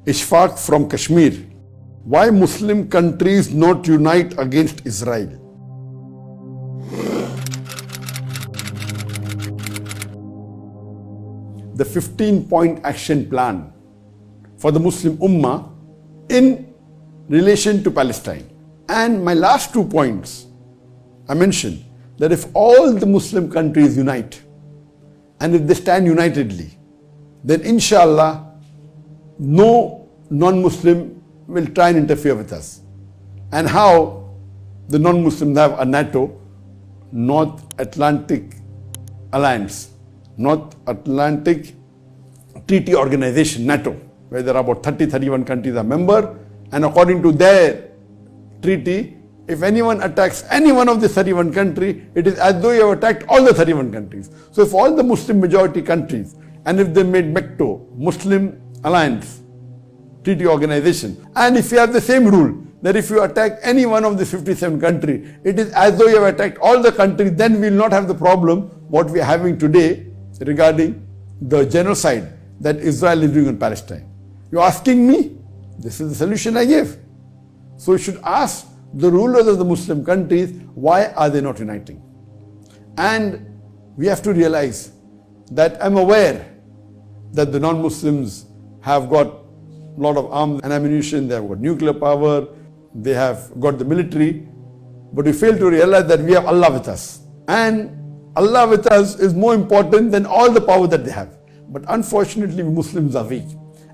Ishfaq from Kashmir. Why Muslim countries not unite against Israel? The 15-point action plan for the Muslim Ummah in relation to Palestine. And my last 2 points, I mentioned that if all the Muslim countries unite and if they stand unitedly, then inshallah no non-Muslim will try and interfere with us. And how the non-Muslims have a NATO, North Atlantic Alliance, North Atlantic Treaty Organization, NATO, where there are about 31 countries are member, and according to their treaty, if anyone attacks any one of the 31 countries, it is as though you have attacked all the 31 countries. So if all the Muslim majority countries, and if they made MECTO, Muslim Alliance Treaty Organization, and if you have the same rule, that if you attack any one of the 57 countries, it is as though you have attacked all the countries, then we will not have the problem what we are having today regarding the genocide that Israel is doing in Palestine. You are asking me? This is the solution I gave. So you should ask the rulers of the Muslim countries, why are they not uniting? And we have to realize that I'm aware that the non-Muslims have got a lot of arms and ammunition, they have got nuclear power, they have got the military, but we fail to realize that we have Allah with us. And Allah with us is more important than all the power that they have. But unfortunately, we Muslims are weak.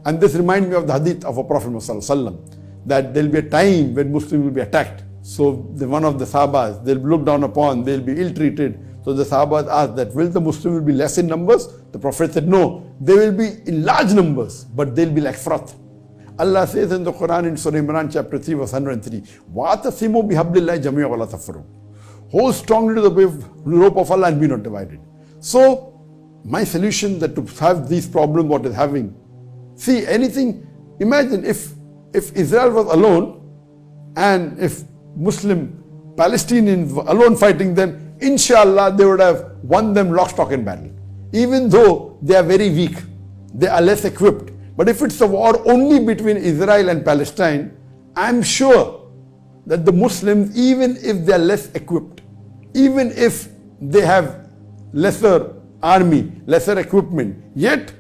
And this reminds me of the hadith of our Prophet Muhammad, that there will be a time when Muslims will be attacked. So one of the Sahabas, they'll be looked down upon, they'll be ill-treated. So the Sahabas asked that, will the Muslims will be less in numbers? The Prophet said, no, they will be in large numbers, but they'll be like froth. Allah says in the Quran in Surah Imran chapter 3 verse 103, وَاتَصِمُوا بِحَبْلِ اللَّهِ جَمِيعًا وَلَا تَفَرَّقُوا. Hold strongly to the rope of Allah and be not divided. So my solution that to have these problems what is having, see anything, imagine if Israel was alone and if Muslim Palestinians were alone fighting them, inshallah they would have won them lock, stock and barrel. Even though they are very weak, they are less equipped. But if it's a war only between Israel and Palestine, I'm sure that the Muslims, even if they are less equipped, even if they have lesser army, lesser equipment, yet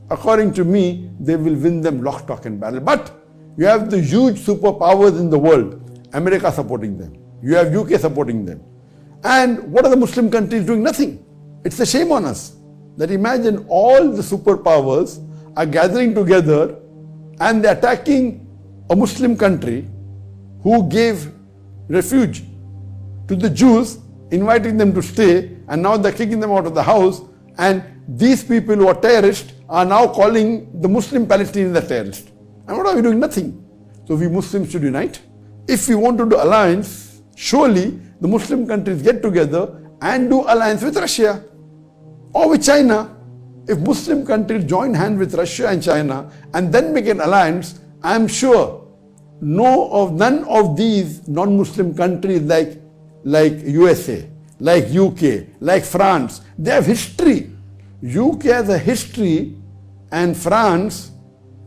according to me, they will win them lock, stock and barrel. But you have the huge superpowers in the world, America supporting them. You have UK supporting them. And what are the Muslim countries doing? Nothing. It's a shame on us that imagine all the superpowers are gathering together and they're attacking a Muslim country who gave refuge to the Jews, inviting them to stay, and now they're kicking them out of the house, and these people who are terrorists are now calling the Muslim Palestinians as terrorists. And what are we doing? Nothing. So we Muslims should unite. If we want to do alliance, surely the Muslim countries get together and do alliance with Russia or with China. If Muslim countries join hands with Russia and China and then make an alliance, I am sure none of these non-Muslim countries like USA, like UK, like France, they have history. UK has a history, and France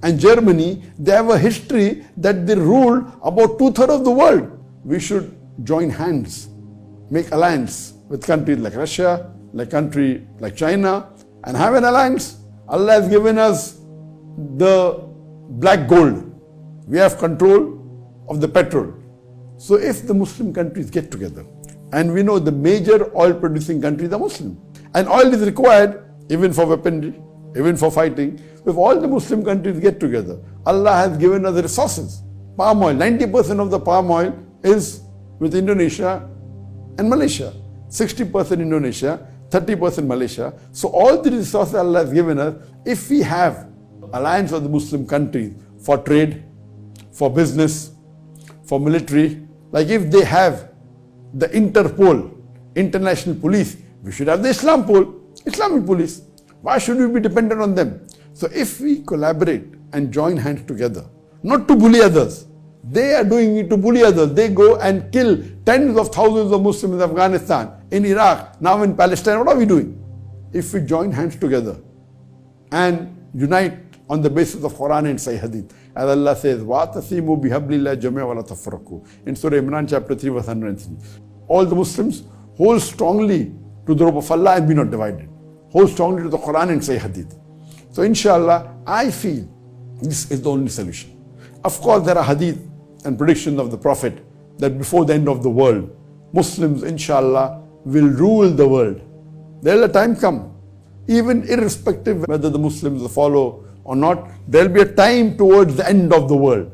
and Germany, they have a history that they ruled about 2/3 of the world. We should join hands, make alliance with countries like Russia, like country like China, and have an alliance. Allah has given us the black gold. We have control of the petrol. So if the Muslim countries get together, and we know the major oil producing countries are Muslim, and oil is required even for weaponry, even for fighting. If all the Muslim countries get together, Allah has given us the resources. Palm oil, 90% of the palm oil is with Indonesia and Malaysia. 60% Indonesia, 30% Malaysia. So all the resources Allah has given us, if we have alliance of the Muslim countries for trade, for business, for military, like if they have the Interpol, international police, we should have the Islamic police. Why should we be dependent on them? So if we collaborate and join hands together, not to bully others, they are doing it to bully others. They go and kill tens of thousands of Muslims in Afghanistan, in Iraq, now in Palestine. What are we doing? If we join hands together and unite on the basis of Quran and Sahih Hadith As Allah says, وَاعْتَصِمُوا بِحَبْلِ اللَّهِ جَمِيعًا وَلَا تَفَرَّقُوا in Surah Imran chapter 3 verse 103. All the Muslims hold strongly to the rope of Allah and be not divided. Hold strongly to the Quran and say Hadith. So inshallah, I feel this is the only solution. Of course, there are Hadith and predictions of the Prophet that before the end of the world, Muslims inshallah will rule the world. There will a time come, even irrespective whether the Muslims follow or not, there will be a time towards the end of the world.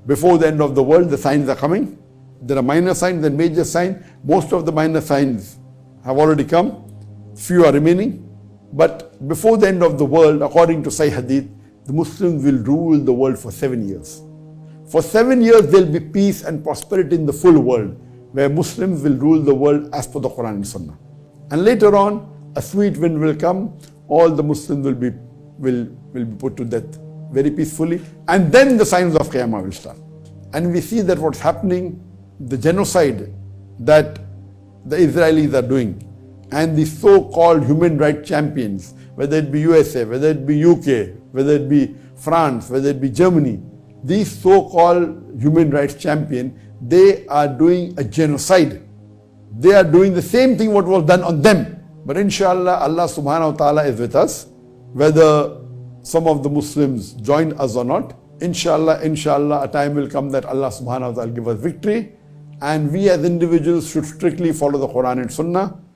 Before the end of the world, the signs are coming. There are minor signs and major signs. Most of the minor signs have already come. Few are remaining. But before the end of the world, according to Sahih Hadith, the Muslims will rule the world for 7 years. For 7 years, there will be peace and prosperity in the full world, where Muslims will rule the world as per the Quran and Sunnah. And later on, a sweet wind will come. All the Muslims will be put to death very peacefully. And then the signs of Qiyamah will start. And we see that what's happening, the genocide that the Israelis are doing, and the so-called human rights champions, whether it be USA, whether it be UK, whether it be France, whether it be Germany, these so-called human rights champions, they are doing a genocide. They are doing the same thing what was done on them. But inshallah, Allah subhanahu wa ta'ala is with us. Whether some of the Muslims join us or not, inshallah, a time will come that Allah subhanahu wa ta'ala will give us victory. And we as individuals should strictly follow the Quran and Sunnah.